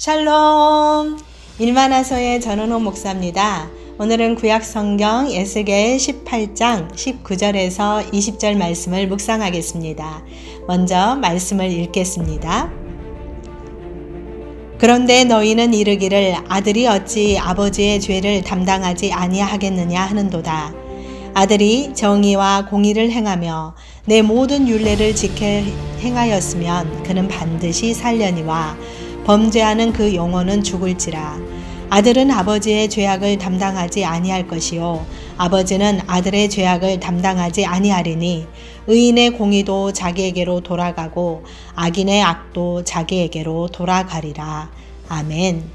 샬롬! 일만화서의 전은호 목사입니다. 오늘은 구약성경 에스겔 18장 19절에서 20절 말씀을 묵상하겠습니다. 먼저 말씀을 읽겠습니다. 그런데 너희는 이르기를 아들이 어찌 아버지의 죄를 담당하지 아니하겠느냐 하는도다. 아들이 정의와 공의를 행하며 내 모든 율례를 지켜 행하였으면 그는 반드시 살려니와 범죄하는 그 영혼은 죽을지라. 아들은 아버지의 죄악을 담당하지 아니할 것이요 아버지는 아들의 죄악을 담당하지 아니하리니 의인의 공의도 자기에게로 돌아가고 악인의 악도 자기에게로 돌아가리라. 아멘.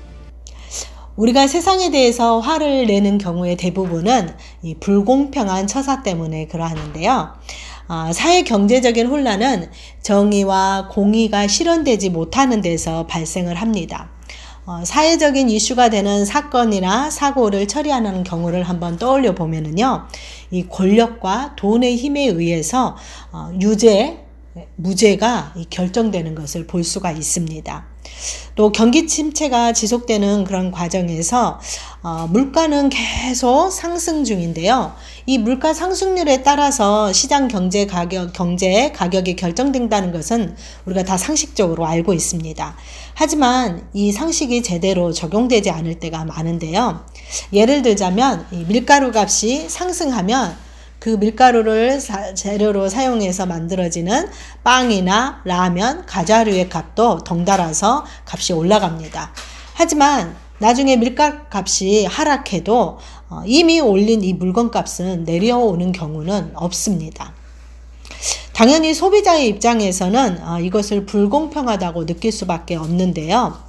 우리가 세상에 대해서 화를 내는 경우의 대부분은 이 불공평한 처사 때문에 그러하는데요. 사회 경제적인 혼란은 정의와 공의가 실현되지 못하는 데서 발생을 합니다. 사회적인 이슈가 되는 사건이나 사고를 처리하는 경우를 한번 떠올려 보면은요, 이 권력과 돈의 힘에 의해서 유죄, 무죄가 결정되는 것을 볼 수가 있습니다. 또 경기 침체가 지속되는 그런 과정에서 물가는 계속 상승 중인데요. 이 물가 상승률에 따라서 시장 경제 가격이 결정된다는 것은 우리가 다 상식적으로 알고 있습니다. 하지만 이 상식이 제대로 적용되지 않을 때가 많은데요. 예를 들자면 이 밀가루 값이 상승하면 그 밀가루를 재료로 사용해서 만들어지는 빵이나 라면, 과자류의 값도 덩달아서 값이 올라갑니다. 하지만 나중에 밀가루 값이 하락해도 이미 올린 이 물건 값은 내려오는 경우는 없습니다. 당연히 소비자의 입장에서는 이것을 불공평하다고 느낄 수밖에 없는데요.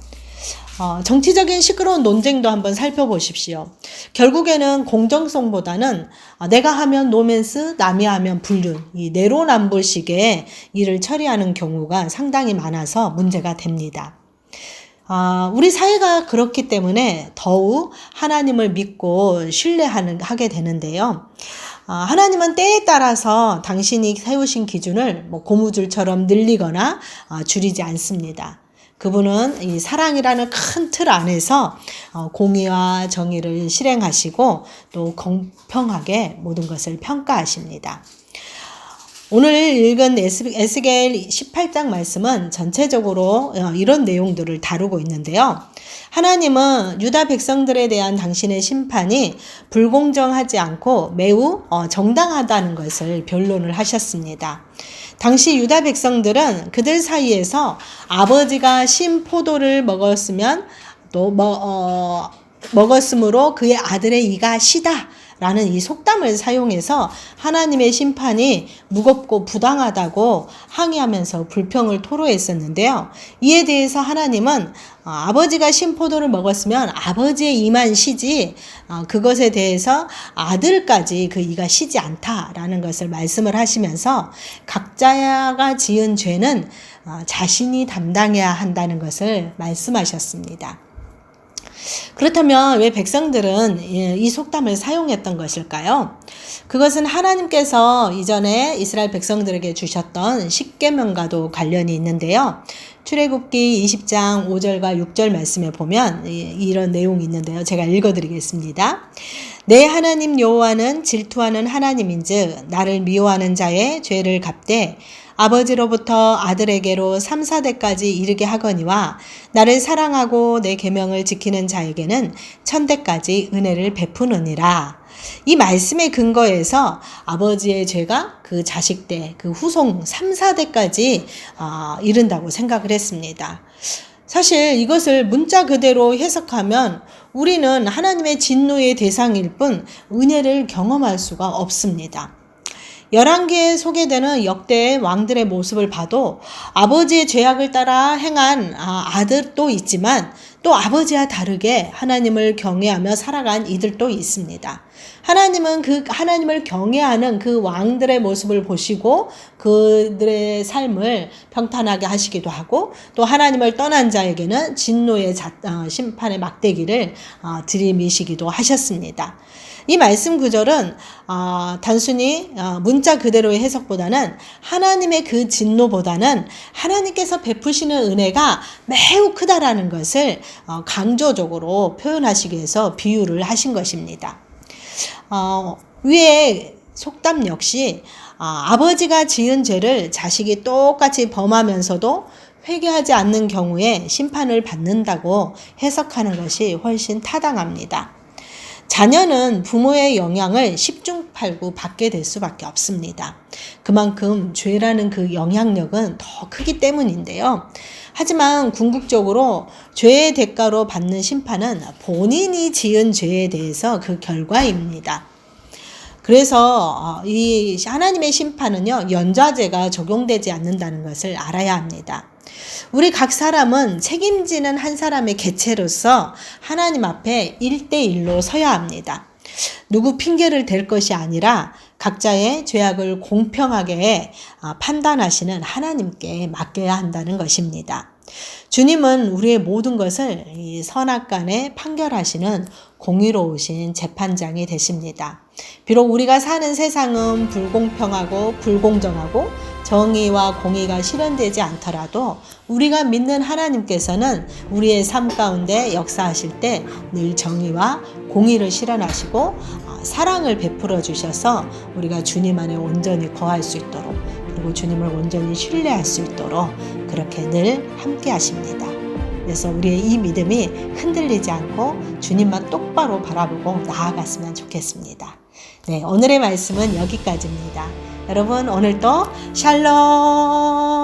정치적인 시끄러운 논쟁도 한번 살펴보십시오. 결국에는 공정성보다는 내가 하면 노맨스, 남이 하면 불륜, 이 내로남불식의 일을 처리하는 경우가 상당히 많아서 문제가 됩니다. 우리 사회가 그렇기 때문에 더욱 하나님을 믿고 신뢰하게 되는데요. 하나님은 때에 따라서 당신이 세우신 기준을 고무줄처럼 늘리거나 줄이지 않습니다. 그분은 이 사랑이라는 큰 틀 안에서 공의와 정의를 실행하시고 또 공평하게 모든 것을 평가하십니다. 오늘 읽은 에스겔 18장 말씀은 전체적으로 이런 내용들을 다루고 있는데요. 하나님은 유다 백성들에 대한 당신의 심판이 불공정하지 않고 매우 정당하다는 것을 변론을 하셨습니다. 당시 유다 백성들은 그들 사이에서 아버지가 신 포도를 먹었으면 먹었으므로 그의 아들의 이가 시다 라는 이 속담을 사용해서 하나님의 심판이 무겁고 부당하다고 항의하면서 불평을 토로했었는데요. 이에 대해서 하나님은 아버지가 신포도를 먹었으면 아버지의 이만 시지 그것에 대해서 아들까지 그 이가 시지 않다라는 것을 말씀을 하시면서 각자가 지은 죄는 자신이 담당해야 한다는 것을 말씀하셨습니다. 그렇다면 왜 백성들은 이 속담을 사용했던 것일까요? 그것은 하나님께서 이전에 이스라엘 백성들에게 주셨던 십계명과도 관련이 있는데요. 출애굽기 20장 5절과 6절 말씀에 보면 이런 내용이 있는데요. 제가 읽어드리겠습니다. 내 하나님 여호와는 질투하는 하나님인즉 나를 미워하는 자의 죄를 갚되 아버지로부터 아들에게로 3, 4대까지 이르게 하거니와 나를 사랑하고 내 계명을 지키는 자에게는 1000대까지 은혜를 베푸느니라. 이 말씀의 근거에서 아버지의 죄가 그 자식대, 그 후손 3, 4대까지 이른다고 생각을 했습니다. 사실 이것을 문자 그대로 해석하면 우리는 하나님의 진노의 대상일 뿐 은혜를 경험할 수가 없습니다. 열왕기에 소개되는 역대의 왕들의 모습을 봐도 아버지의 죄악을 따라 행한 아들도 있지만 또 아버지와 다르게 하나님을 경외하며 살아간 이들도 있습니다. 하나님은 그 하나님을 경외하는 그 왕들의 모습을 보시고 그들의 삶을 평탄하게 하시기도 하고 또 하나님을 떠난 자에게는 진노의 심판의 막대기를 들이미시기도 하셨습니다. 이 말씀 구절은 단순히 문자 그대로의 해석보다는 하나님의 그 진노보다는 하나님께서 베푸시는 은혜가 매우 크다라는 것을 강조적으로 표현하시기 위해서 비유를 하신 것입니다. 위에 속담 역시 아버지가 지은 죄를 자식이 똑같이 범하면서도 회개하지 않는 경우에 심판을 받는다고 해석하는 것이 훨씬 타당합니다. 자녀는 부모의 영향을 10중8구 받게 될 수밖에 없습니다. 그만큼 죄라는 그 영향력은 더 크기 때문인데요. 하지만 궁극적으로 죄의 대가로 받는 심판은 본인이 지은 죄에 대해서 그 결과입니다. 그래서 이 하나님의 심판은요, 연좌제가 적용되지 않는다는 것을 알아야 합니다. 우리 각 사람은 책임지는 한 사람의 개체로서 하나님 앞에 1대1로 서야 합니다. 누구 핑계를 댈 것이 아니라 각자의 죄악을 공평하게 판단하시는 하나님께 맡겨야 한다는 것입니다. 주님은 우리의 모든 것을 이 선악간에 판결하시는 공의로우신 재판장이 되십니다. 비록 우리가 사는 세상은 불공평하고 불공정하고 정의와 공의가 실현되지 않더라도 우리가 믿는 하나님께서는 우리의 삶 가운데 역사하실 때 늘 정의와 공의를 실현하시고 사랑을 베풀어 주셔서 우리가 주님 안에 온전히 거할 수 있도록, 그리고 주님을 온전히 신뢰할 수 있도록 그렇게 늘 함께 하십니다. 그래서 우리의 이 믿음이 흔들리지 않고 주님만 똑바로 바라보고 나아갔으면 좋겠습니다. 네, 오늘의 말씀은 여기까지입니다. 여러분, 오늘도 샬롬!